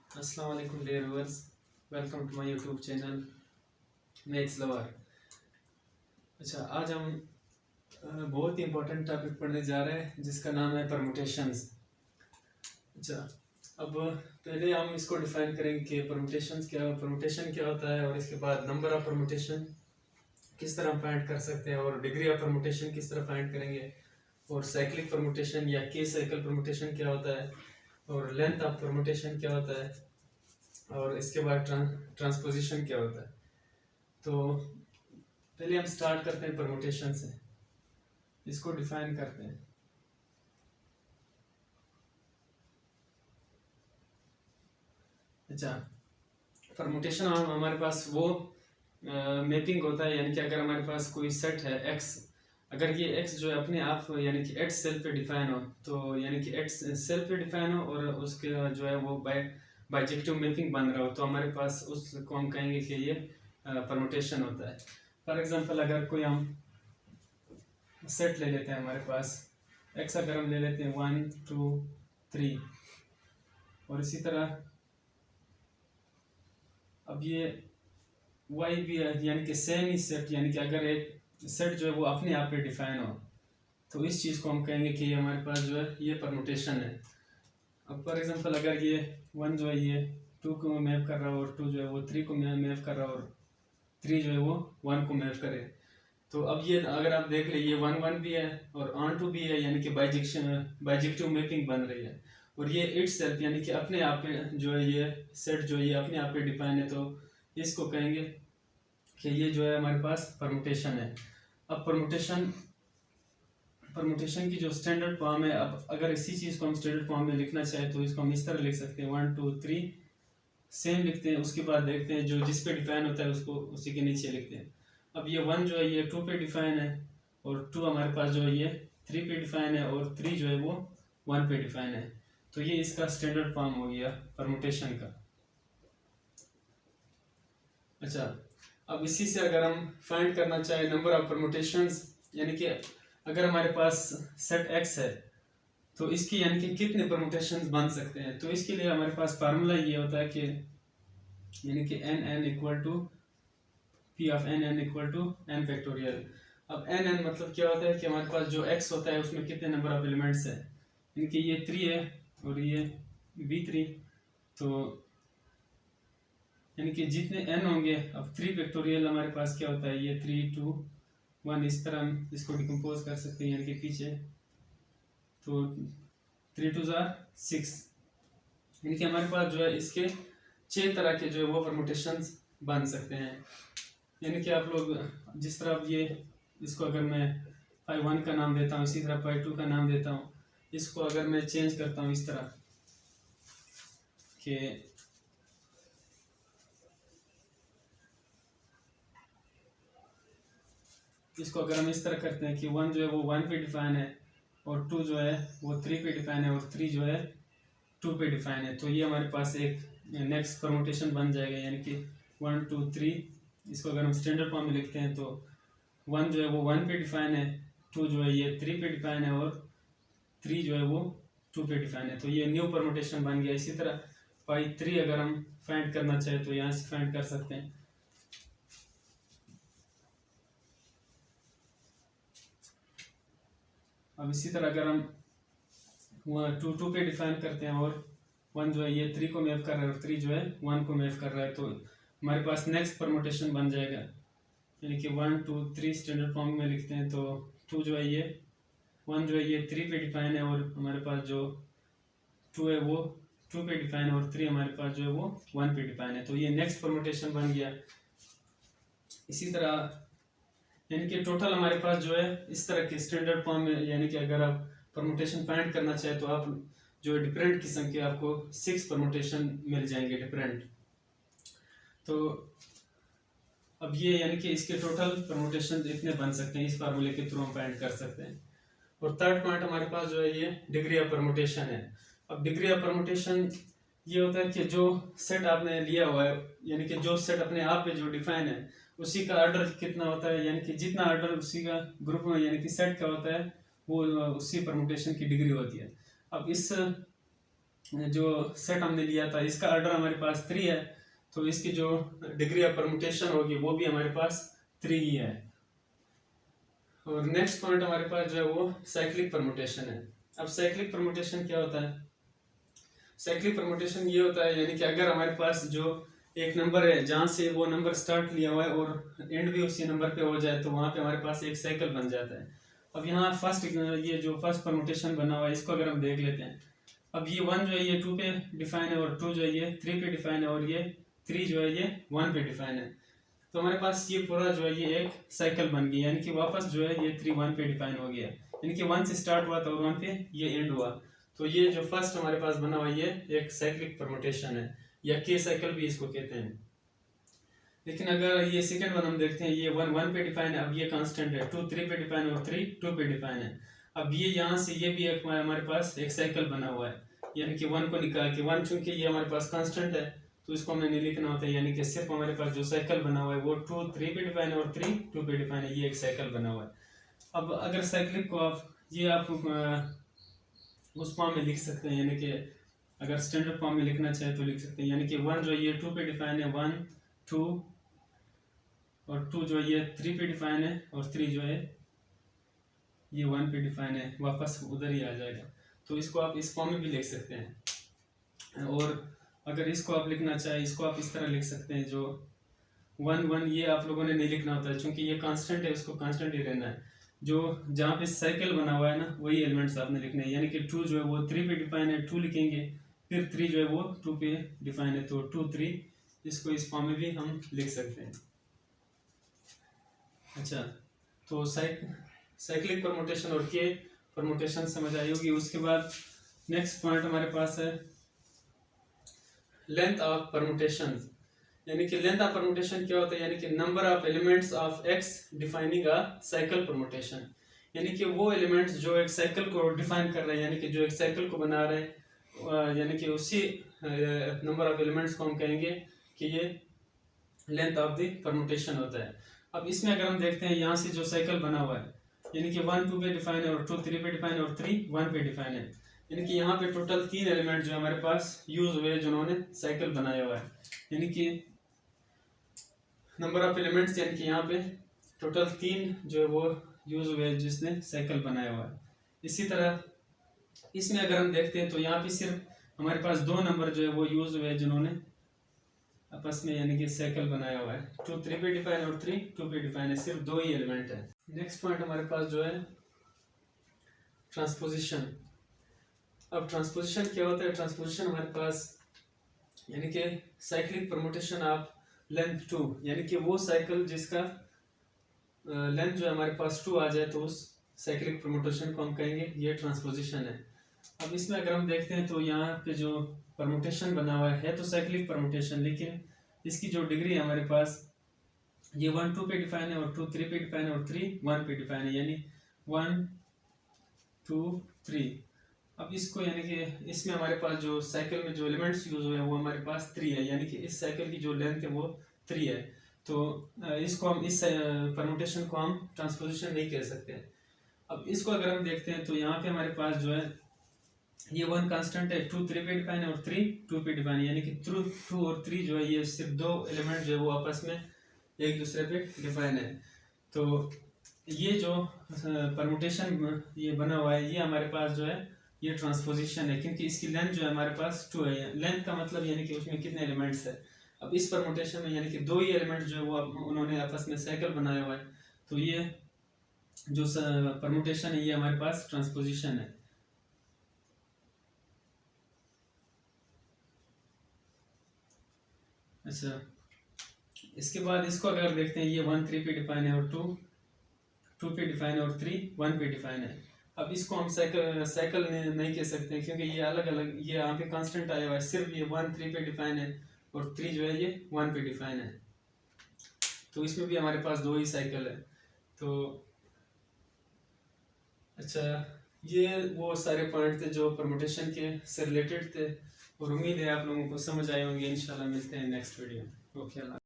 अस्सलाम वालेकुम dear viewers, welcome to my YouTube channel maths lover. अच्छा, आज हम बहुत ही इम्पोर्टेंट टॉपिक पढ़ने जा रहे हैं जिसका नाम है परमुटेशंस। अच्छा, अब पहले हम इसको डिफाइन करेंगे कि परमुटेशन क्या होता है, और इसके बाद नंबर ऑफ परमुटेशन किस तरह फाइंड कर सकते हैं, और डिग्री ऑफ परमुटेशन किस तरह फाइंड करेंगे, और साइक्लिक परमुटेशन या के साइकिल परमुटेशन क्या होता है, और लेंथ ऑफ परमुटेशन क्या होता है, और इसके बाद ट्रांसपोजिशन क्या होता है। तो पहले हम स्टार्ट करते हैं परमुटेशन से, इसको डिफाइन करते हैं। अच्छा, परमुटेशन हमारे पास वो मैपिंग होता है, यानी कि अगर हमारे पास कोई सेट है एक्स, अगर ये एक्स जो है अपने आप यानी कि एट सेल्फ पे डिफाइन हो, तो यानी कि एट सेल्फ पे डिफाइन हो और उसके जो है वो बाइजेक्टिव मैपिंग बन रहा हो, तो हमारे पास उसको हम कहेंगे कि ये परमुटेशन होता है। फॉर एग्जांपल, अगर कोई हम सेट ले लेते हैं, हमारे पास एक्स अगर हम ले लेते हैं 1 2 3, और इसी तरह अब ये वाई भी है, यानी कि सेम ही सेट, यानी कि अगर एक सेट जो है वो अपने आप पे डिफाइन हो, तो इस चीज़ को हम कहेंगे कि ये हमारे पास जो है ये परमुटेशन है। अब फॉर एग्जांपल, अगर ये 1 जो है ये 2 को मैप कर रहा है, और 2 जो है वो 3 को मैप कर रहा है, और 3 जो है वो 1 को मैप करे, तो अब ये अगर आप देख ले, ये 1 1 भी है और ऑन टू भी है, यानी कि बाइजेक्टिव मैपिंग बन रही है, और ये इट सेल्फ यानी कि अपने आप पे जो है ये सेट जो है ये अपने आप पे डिफाइन है, तो इसको कहेंगे कि ये जो है हमारे पास परमुटेशन है। अब परमुटेशन की जो स्टैंडर्ड फॉर्म है, अब अगर इसी चीज़ को हम स्टैंडर्ड फॉर्म में लिखना चाहे तो इसको हम इस तरह लिख सकते हैं, 1 2 3 सेम लिखते हैं, उसके बाद देखते हैं जो जिस पे डिफाइन होता है उसको उसी के नीचे लिखते हैं। अब ये 1 जो है ये 2 पे डिफाइन है, और 2 हमारे पास जो है ये 3 पे डिफाइन है, और 3 जो है वो 1 पे डिफाइन है, तो ये इसका स्टैंडर्ड फॉर्म हो गया परमुटेशन का। अच्छा, अब इसी से अगर हम फाइंड करना चाहे नंबर ऑफ परमुटेशंस, यानी कि अगर हमारे पास सेट एक्स है तो इसकी यानी कि कितने परमुटेशंस बन सकते हैं, तो इसके लिए हमारे पास फार्मूला ये होता है कि यानी कि n n equal to P of n n equal to n factorial. अब एन एन मतलब क्या होता है कि हमारे पास जो एक्स होता है उसमें कितने नंबर ऑफ एलिमेंट्स है, यानी कि ये 3 है और ये b3, तो यानी कि जितने n होंगे, अब 3 फैक्टोरियल हमारे पास क्या होता है, ये 3 2 1, इस तरह हम इसको डिकम्पोज कर सकते हैं, यानी कि पीछे, तो 3 2 6, यानी कि हमारे पास जो है इसके 6 तरह के जो है वो परमुटेशंस बन सकते हैं। यानी कि आप लोग जिस तरह ये इसको अगर मैं फाई 1 का नाम देता हूँ, इसी तरह फाई 2 का नाम देता हूँ, इसको अगर मैं चेंज करता हूँ इस तरह कि इसको अगर हम इस तरह करते हैं कि 1 जो है वो 1 पे डिफाइन है, और 2 जो है वो 3 पे डिफाइन है, और 3 जो है 2 पे डिफाइन है, तो ये हमारे पास एक नेक्स्ट परमुटेशन बन जाएगा, यानी कि 1 2 3। इसको अगर हम स्टैंडर्ड फॉर्म में लिखते हैं तो 1 जो है वो 1 पे डिफाइन है, 2 जो है ये 3 पे डिफाइन है, और 3 जो है वो 2 पे डिफाइन है, तो ये न्यू परमुटेशन बन गया। इसी तरह पाई 3 अगर हम फाइंड करना चाहे तो यहाँ से फाइंड कर सकते हैं। अब इसी तरह अगर हम 2 2 पे डिफाइन करते हैं, और 1 जो है ये 3 को मैप कर रहा है, और 3 जो है 1 को मैप कर रहा है, तो हमारे पास नेक्स्ट परमुटेशन बन जाएगा, यानी कि 1 2 3 स्टैंडर्ड फॉर्म में लिखते हैं, तो 2 जो है ये 1 जो है ये 3 पे डिफाइन है, और हमारे पास जो 2 है वो 2 पे डिफाइन है, और 3 हमारे पास जो है वो 1 पे डिफाइन है, तो ये नेक्स्ट परमुटेशन बन गया। इसी तरह यानी कि टोटल हमारे पास जो है इस तरह के स्टैंडर्ड फॉर्म में, यानी कि अगर आप परमुटेशन फाइंड करना चाहे तो आप जो है डिफरेंट किस्म के आपको 6 परमुटेशन मिल जाएंगे डिफरेंट। तो अब ये यानी कि इसके टोटल परमुटेशन इतने बन सकते हैं, इस फार्मूले के थ्रू हम फाइंड कर सकते हैं। और थर्ड पॉइंट हमारे पास जो है ये डिग्री ऑफ परमुटेशन है। अब डिग्री ऑफ परमुटेशन ये होता है कि जो सेट आपने लिया हुआ है, यानी कि जो सेट अपने आप पे जो डिफाइन है उसी का ऑर्डर कितना होता है, यानी कि जितना ऑर्डर उसी का ग्रुप में यानी कि सेट का होता है वो उसी परमुटेशन की डिग्री होती है। अब इस जो सेट हमने लिया था इसका ऑर्डर हमारे पास 3 है, तो इसकी जो डिग्री ऑफ परमुटेशन होगी वो भी हमारे पास 3 ही है। और नेक्स्ट पॉइंट हमारे पास जो है वो साइक्लिक परमुटेशन है। अब साइक्लिक परमुटेशन क्या होता है? साइक्लिक परमुटेशन ये होता है यानी कि अगर हमारे पास जो एक नंबर है जहाँ से वो नंबर स्टार्ट लिया हुआ है और एंड भी उसी नंबर पे हो जाए तो वहाँ पे हमारे पास एक साइकिल बन जाता है। अब यहाँ फर्स्ट ये जो फर्स्ट परमुटेशन बना हुआ है इसको अगर हम देख लेते हैं। अब ये 1 जो है ये 2 पे डिफाइन है और 2 जो है ये 3 पे डिफाइन है और ये 3 जो है ये 1 पे डिफाइन है। तो हमारे पास ये पूरा जो है ये एक साइकिल बन गई, यानी कि वापस जो है ये 3 1 पे डिफाइन हो गया, यानी कि 1 से स्टार्ट हुआ था और 1 पे ये एंड हुआ। तो ये जो फर्स्ट हमारे पास बना हुआ ये एक साइक्लिक परमुटेशन है या के साइकिल भी इसको कहते हैं। लेकिन अगर ये सेकंड वन हम देखते हैं, ये 1 1 पे डिफाइन है, अब ये कांस्टेंट है, 2 3 पे डिफाइन है और 3 2 पे डिफाइन है। अब ये यहाँ से ये भी एक हमारे पास एक साइकिल बना हुआ है, यानी कि 1 को निकाल के 1 चूंकि ये हमारे पास कांस्टेंट है तो इसको हमें नहीं लिखना होता है, यानी कि सिर्फ हमारे पास जो साइकिल बना हुआ है वो 2 3 पे डिफाइन है और 3 2 पे डिफाइन है, ये एक साइकिल बना हुआ है। अब अगर साइक्लिक को आप उस फॉर्म में लिख सकते हैं, यानी कि अगर स्टैंडर्ड फॉर्म में लिखना चाहे तो लिख सकते हैं, यानी कि 1 जो ये 2 पे डिफाइन है 1 2 और 2 जो ये 3 पे डिफाइन है और 3 जो है ये 1 पे डिफाइन है, वापस उधर ही आ जाएगा। तो इसको आप इस फॉर्म में भी लिख सकते हैं। और अगर इसको आप लिखना चाहे इसको आप इस तरह लिख सकते हैं, जो 1 1 ये आप लोगों ने नहीं लिखना होता है क्योंकि ये कांस्टेंट है, उसको कांस्टेंट ही रहना है। जो जहाँ पे साइकिल बना हुआ है ना वही एलिमेंट्स आपने लिखने हैं, यानी कि 2 जो है वो 3 पे डिफाइन है 2 लिखेंगे, फिर 3 जो है वो 2 पे डिफाइन है तो 2 3, इसको इस फॉर्म में भी हम लिख सकते हैं। अच्छा, तो साइक्लिक परमुटेशन और के परमुटेशन समझ आई होगी। उसके बाद नेक्स्ट पॉइंट हमारे पास है लेंथ ऑफ परमुटेशन, यानी कि लेंथ ऑफ परमुटेशन क्या होता है, यानी कि number of elements of x defining a cycle permutation, यानी कि वो एलिमेंट्स जो एक साइकिल को डिफाइन कर रहे हैं, यानी कि जो एक साइकिल को बना रहे हैं, यानी कि उसी नंबर ऑफ एलिमेंट्स को हम कहेंगे कि ये लेंथ ऑफ द परमुटेशन होता है। अब इसमें अगर हम देखते हैं यहाँ से जो साइकिल बना हुआ है, यानी कि 1 2 पे डिफाइन है और 2 3 पे डिफाइन है और 3 1 पे डिफाइन है, यानी कि यहाँ पे टोटल 3 एलिमेंट जो हमारे पास यूज हुए जिन्होंने साइकिल बनाया हुआ है, यानी कि नंबर ऑफ एलिमेंट्स, यानी कि यहाँ पे टोटल 3 जो है वो यूज हुए जिसने साइकिल बनाया हुआ है। इसी तरह इसमें अगर हम देखते हैं तो यहाँ पे सिर्फ हमारे पास 2 नंबर जो है वो यूज हुए जिन्होंने आपस में यानी कि साइकिल बनाया हुआ है, 2 3 पे डिफाइन और 3 2 पे डिफाइन है, सिर्फ 2 ही एलिमेंट है। नेक्स्ट पॉइंट हमारे पास जो है ट्रांसपोजिशन। अब ट्रांसपोजिशन क्या होता है? ट्रांसपोजिशन हमारे पास यानी कि साइक्लिक परमुटेशन ऑफ लेंथ 2, यानी कि वो साइकिल जिसका लेंथ जो हमारे पास 2 आ जाए तो उस साइक्लिक परमुटेशन को हम कहेंगे ये ट्रांसपोजिशन है। अब इसमें अगर हम देखते हैं तो यहाँ पे जो परमुटेशन बना हुआ है तो साइक्लिक परमुटेशन, लेकिन इसकी जो डिग्री है हमारे पास ये 1 2 पे डिफाइन है और 2 3 पे डिफाइन है और 3 1 पे डिफाइन है, यानी 1 2 3। अब इसको यानी कि इसमें हमारे पास जो साइकिल में जो एलिमेंट्स यूज हुए हैं वो हमारे पास 3 है, यानी कि इस साइकिल की जो लेंथ है वो 3 है। तो इसको हम इस परमुटेशन को हम ट्रांसपोजिशन नहीं कह सकते। अब इसको अगर हम देखते हैं तो यहाँ पे हमारे पास जो है ये 1 कांस्टेंट है, 2 3 पे डिफाइन है और 3 2 पे डिफाइन है, यानी कि 2 और 3 जो है ये सिर्फ 2 एलिमेंट जो है वो आपस में एक दूसरे पे डिफाइन है। तो ये जो परमुटेशन ये बना हुआ है ये हमारे पास जो है ये ट्रांसपोजिशन है, क्योंकि इसकी लेंथ जो है हमारे पास 2 है। लेंथ का मतलब यानी कि उसमें कितने एलिमेंट्स है। अब इस परमुटेशन में यानी कि 2 ही एलिमेंट जो है वो उन्होंने आपस में साइकिल बनाया हुआ है, तो ये जो परमुटेशन है ये हमारे पास ट्रांसपोजिशन है। अच्छा, इसके बाद इसको अगर देखते हैं ये 1 3 पे डिफाइन है और 2 पे डिफाइन है और 3 1 पे डिफाइन है। अब इसको हम साइकिल नहीं कह सकते क्योंकि ये अलग अलग ये यहाँ पे कांस्टेंट आया हुआ है, सिर्फ ये 1 3 पे डिफाइन है और 3 जो है ये 1 पे डिफाइन है, तो इसमें भी हमारे पास 2 ही साइकिल है। तो अच्छा, ये वो सारे पॉइंट थे जो परमुटेशन के से रिलेटेड थे और उम्मीद है आप लोगों को समझ आए होंगे। इंशाल्लाह मिलते हैं नेक्स्ट वीडियो। ओके।